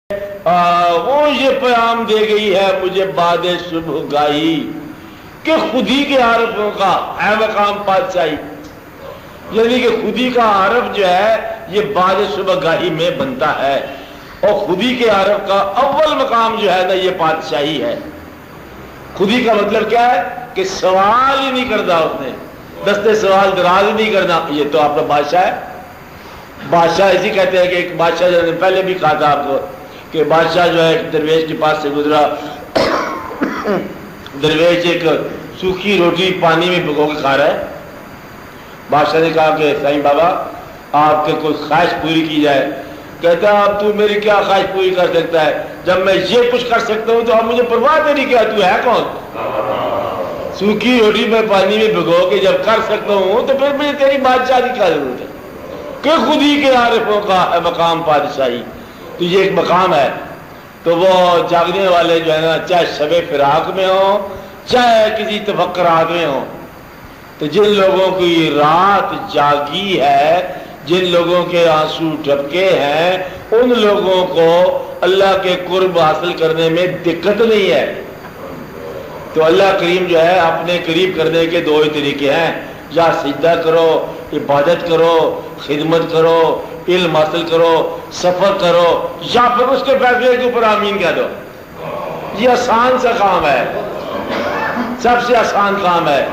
وہ یہ پیام دے گئی ہے مجھے بعد صبح گاہی کہ خودی کے عارفوں کا ہے مقام پادشاہی، یعنی کہ خودی کا عارف جو ہے یہ بعد صبح گاہی میں بنتا ہے، اور خودی کے عارف کا اول مقام جو ہے نا یہ پادشاہی ہے۔ خودی کا مطلب کیا ہے کہ سوال ہی نہیں کرتا، اس نے دستے سوال دراز ہی نہیں کرنا، یہ تو آپ کا بادشاہ ہے۔ بادشاہ اسی کہتے ہیں کہ ایک بادشاہ جو نے پہلے بھی کہا تھا آپ کو کہ بادشاہ جو ہے ایک درویش کے پاس سے گزرا، درویش ایک سوکھی روٹی پانی میں بھگو کے کھا رہا ہے۔ بادشاہ نے کہا کہ سائیں بابا آپ کے کوئی خواہش پوری کی جائے۔ کہتا ہے اب تو میری کیا خواہش پوری کر سکتا ہے، جب میں یہ کچھ کر سکتا ہوں تو اب مجھے پرواہ تیری کیا، تو ہے کون؟ سوکھی روٹی میں پانی میں بھگو کے جب کر سکتا ہوں تو پھر مجھے تیری بادشاہ کی کیا ضرورت ہے کہ خودی کے عارفوں کا مقام پادشاہی۔ تو یہ ایک مقام ہے، تو وہ جاگنے والے جو ہے نا چاہے شب فراق میں ہوں چاہے کسی تفکرات میں ہوں، تو جن لوگوں کی رات جاگی ہے، جن لوگوں کے آنسو ٹپکے ہیں، ان لوگوں کو اللہ کے قرب حاصل کرنے میں دقت نہیں ہے۔ تو اللہ کریم جو ہے اپنے قریب کرنے کے دو ہی طریقے ہیں، یا سجدہ کرو، عبادت کرو، خدمت کرو، علم حاصل کرو، سفر کرو، یا پھر اس کے فیصلے کے اوپر آمین کہہ دو۔ یہ آسان سا کام ہے، سب سے آسان کام ہے۔